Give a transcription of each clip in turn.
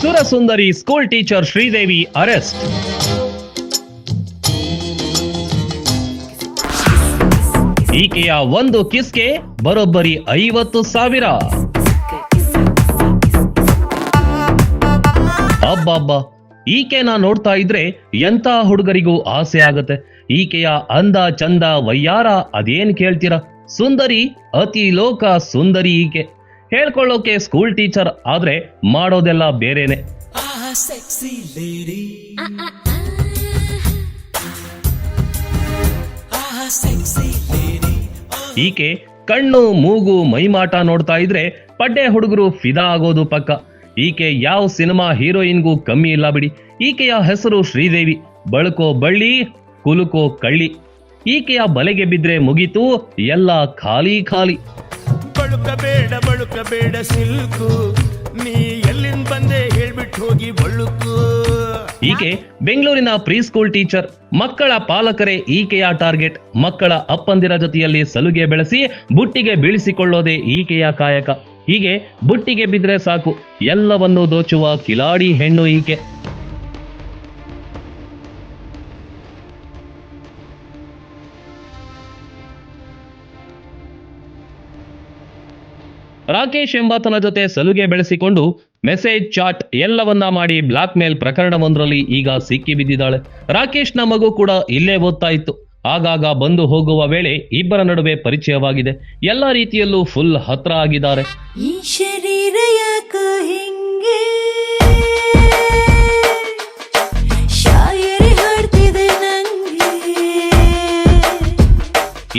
ಸುರಸುಂದರಿ school teacher Sridevi arrest. ಈಕೆಯ ಒಂದು ಕಿಸ್ಗೆ ಬರೋಬ್ಬರಿ 50,000. ಅಬ್ಬಬ್ಬ, ಈಕೆನ ನೋಡ್ತಾ ಇದ್ರೆ ಎಂತ ಹುಡುಗರಿಗೂ ಆಸೆ ಆಗತ್ತೆ. ಈಕೆಯ ಅಂದ ಚಂದ ವಯ್ಯಾರ ಅದೇನ್ ಕೇಳ್ತೀರಾ, ಸುಂದರಿ, ಅತಿ ಲೋಕ ಸುಂದರಿ ಈಕೆ. ಹೇಳ್ಕೊಳ್ಳೋಕೆ ಸ್ಕೂಲ್ ಟೀಚರ್ ಆದ್ರೆ ಮಾಡೋದೆಲ್ಲ ಬೇರೆನೆ. ಈಕೆ ಕಣ್ಣು ಮೂಗು ಮೈಮಾಟ ನೋಡ್ತಾ ಇದ್ರೆ ಪಡ್ಡೆ ಹುಡುಗರು ಫಿದಾ ಆಗೋದು ಪಕ್ಕ. ಈಕೆ ಯಾವ ಸಿನಿಮಾ ಹೀರೋಯಿನ್ಗೂ ಕಮ್ಮಿ ಇಲ್ಲ ಬಿಡಿ. ಈಕೆಯ ಹೆಸರು ಶ್ರೀದೇವಿ. ಬಳುಕೋ ಬಳ್ಳಿ, ಕುಲುಕೋ ಕಳ್ಳಿ. ಈಕೆಯ ಬಲೆಗೆ ಬಿದ್ರೆ ಮುಗೀತು, ಎಲ್ಲ ಖಾಲಿ ಖಾಲಿ. ಬಳುಕಬೇಡ ಸಿಲ್ಕು, ನೀ ಎಲ್ಲಿಂದ ಬಂದೆ ಹೇಳ್ಬಿಟ್ಟು ಹೋಗಿ ಬಳುಕು. ಈಕೆ ಬೆಂಗಳೂರಿನ ಪ್ರೀ ಸ್ಕೂಲ್ ಟೀಚರ್. ಮಕ್ಕಳ ಪಾಲಕರೇ ಈಕೆಯ ಟಾರ್ಗೆಟ್. ಮಕ್ಕಳ ಅಪ್ಪಂದಿರ ಜೊತೆಯಲ್ಲಿ ಸಲುಗೆ ಬೆಳೆಸಿ ಬುಟ್ಟಿಗೆ ಬೀಳಿಸಿಕೊಳ್ಳೋದೇ ಈಕೆಯ ಕಾಯಕ. ಹೀಗೆ ಬುಟ್ಟಿಗೆ ಬಿದ್ರೆ ಸಾಕು, ಎಲ್ಲವನ್ನೂ ದೋಚುವ ಕಿಲಾಡಿ ಹೆಣ್ಣು ಈಕೆ. ರಾಕೇಶ್ ಎಂಬಾತನ ಜೊತೆ ಸಲುಗೆ ಬೆಳೆಸಿಕೊಂಡು ಮೆಸೇಜ್, ಚಾಟ್ ಎಲ್ಲವನ್ನ ಮಾಡಿ ಬ್ಲಾಕ್ ಮೇಲ್ ಪ್ರಕರಣವೊಂದರಲ್ಲಿ ಈಗ ಸಿಕ್ಕಿ ಬಿದ್ದಿದ್ದಾಳೆ. ರಾಕೇಶ್ನ ಮಗು ಕೂಡ ಇಲ್ಲೇ ಓದ್ತಾ ಇತ್ತು. ಆಗಾಗ ಬಂದು ಹೋಗುವ ವೇಳೆ ಇಬ್ಬರ ನಡುವೆ ಪರಿಚಯವಾಗಿದೆ. ಎಲ್ಲ ರೀತಿಯಲ್ಲೂ ಫುಲ್ ಹತ್ರ ಆಗಿದ್ದಾರೆ. ಈ ಶರೀರ ಯಾಕೋ ಹಿಂಗೆ ಶಾಯರಿ ಹಾಡ್ತಿದೆ ನಂಗೆ.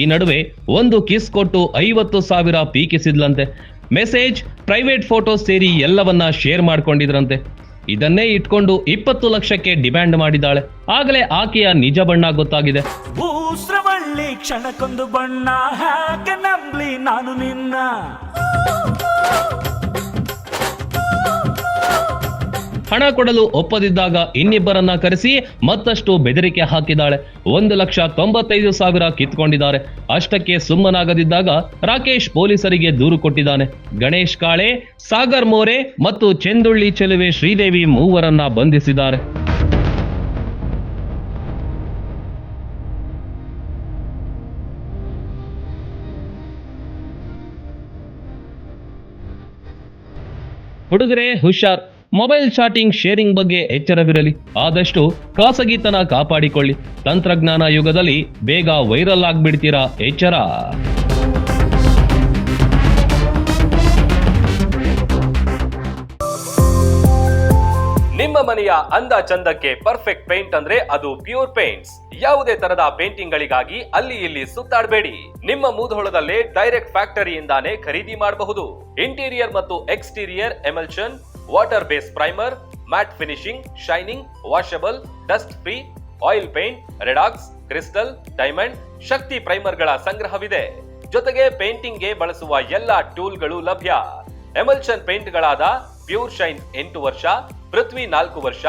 ಈ ನಡುವೆ ಒಂದು ಕಿಸ್ ಕೊಟ್ಟು 50,000 ಪೀಕಿಸಿದ್ಲಂತೆ. ಮೆಸೇಜ್, ಪ್ರೈವೇಟ್ ಫೋಟೋ ಸೇರಿ ಎಲ್ಲವನ್ನ ಶೇರ್ ಮಾಡ್ಕೊಂಡಿದ್ರಂತೆ. ಇದನ್ನೇ ಇಟ್ಕೊಂಡು 20 ಲಕ್ಷಕ್ಕೆ ಡಿಮ್ಯಾಂಡ್ ಮಾಡಿದ್ದಾಳೆ. ಆಗಲೇ ಆಕೆಯ ನಿಜ ಬಣ್ಣ ಗೊತ್ತಾಗಿದೆ. ಭೂಸ್ರವಳ್ಳಿ ಕ್ಷಣಕ್ಕೊಂದು ಬಣ್ಣ, ಹಾಗೆ ನಂಬ್ಲಿ ನಾನು ನಿನ್ನ. ಹಣ ಕೊಡಲು ಒಪ್ಪದಿದ್ದಾಗ ಇನ್ನಿಬ್ಬರನ್ನ ಕರೆಸಿ ಮತ್ತಷ್ಟು ಬೆದರಿಕೆ ಹಾಕಿದ್ದಾಳೆ. 1,95,000 ಕಿತ್ಕೊಂಡಿದ್ದಾರೆ. ಅಷ್ಟಕ್ಕೆ ಸುಮ್ಮನಾಗದಿದ್ದಾಗ ರಾಕೇಶ್ ಪೊಲೀಸರಿಗೆ ದೂರು ಕೊಟ್ಟಿದ್ದಾನೆ. ಗಣೇಶ್ ಕಾಳೆ, ಸಾಗರ್ ಮೋರೆ ಮತ್ತು ಚೆಂದುಳ್ಳಿ ಚೆಲುವೆ ಶ್ರೀದೇವಿ ಮೂವರನ್ನ ಬಂಧಿಸಿದ್ದಾರೆ. ಹುಡುಗರೇ ಹುಷಾರ್. ಮೊಬೈಲ್ ಚಾಟಿಂಗ್, ಶೇರಿಂಗ್ ಬಗ್ಗೆ ಎಚ್ಚರವಿರಲಿ. ಆದಷ್ಟು ಖಾಸಗಿತನ ಕಾಪಾಡಿಕೊಳ್ಳಿ. ತಂತ್ರಜ್ಞಾನ ಯುಗದಲ್ಲಿ ಬೇಗ ವೈರಲ್ ಆಗ್ಬಿಡ್ತೀರಾ, ಎಚ್ಚರ. ನಿಮ್ಮ ಮನೆಯ ಅಂದ ಚಂದಕ್ಕೆ ಪರ್ಫೆಕ್ಟ್ ಪೇಂಟ್ ಅಂದ್ರೆ ಅದು ಪ್ಯೂರ್ ಪೇಂಟ್ಸ್. ಯಾವುದೇ ತರದ ಪೇಂಟಿಂಗ್ ಗಳಿಗಾಗಿ ಅಲ್ಲಿ ಇಲ್ಲಿ ಸುತ್ತಾಡಬೇಡಿ. ನಿಮ್ಮ ಮೂಧೋಳದಲ್ಲೇ ಡೈರೆಕ್ಟ್ ಫ್ಯಾಕ್ಟರಿಯಿಂದಾನೇ ಖರೀದಿ ಮಾಡಬಹುದು. ಇಂಟೀರಿಯರ್ ಮತ್ತು exterior emulsion, water base primer, matte finishing, shining, washable, dust free, oil paint, Redox, crystal, diamond, Shakti ಪ್ರೈಮರ್ಗಳ ಸಂಗ್ರಹವಿದೆ. ಜೊತೆಗೆ ಪೇಂಟಿಂಗ್ಗೆ ಬಳಸುವ ಎಲ್ಲಾ ಟೂಲ್ಗಳು ಲಭ್ಯ. ಎಮಲ್ಷನ್ ಪೇಂಟ್ಗಳಾದ ಪ್ಯೂರ್ ಶೈನ್ 8 ವರ್ಷ, ಪೃಥ್ವಿ 4 ವರ್ಷ,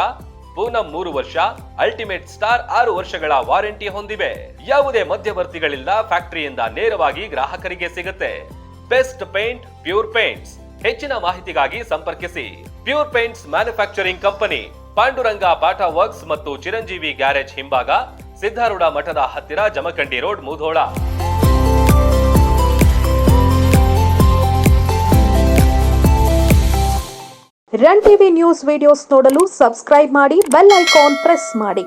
ಪೂನಂ 3 ವರ್ಷ, ಅಲ್ಟಿಮೇಟ್ ಸ್ಟಾರ್ 6 ವರ್ಷಗಳ ವಾರಂಟಿ ಹೊಂದಿವೆ. ಯಾವುದೇ ಮಧ್ಯವರ್ತಿಗಳಿಂದ ಫ್ಯಾಕ್ಟರಿಯಿಂದ ನೇರವಾಗಿ ಗ್ರಾಹಕರಿಗೆ ಸಿಗುತ್ತೆ. Best paint, pure paints. ಹೆಚ್ಚಿನ ಮಾಹಿತಿಗಾಗಿ ಸಂಪರ್ಕಿಸಿ. Pure paints manufacturing company, Panduranga Bata works ಮತ್ತು ಚಿರಂಜೀವಿ ಗ್ಯಾರೇಜ್ ಹಿಂಭಾಗ, ಸಿದ್ಧಾರೂಢ ಮಠದ ಹತ್ತಿರ, Jamkhandi road, Mudhol. Run TV news videos ನೋಡಲು ಸಬ್ಸ್ಕ್ರೈಬ್ ಮಾಡಿ, ಬೆಲ್ ಐಕಾನ್ ಪ್ರೆಸ್ ಮಾಡಿ.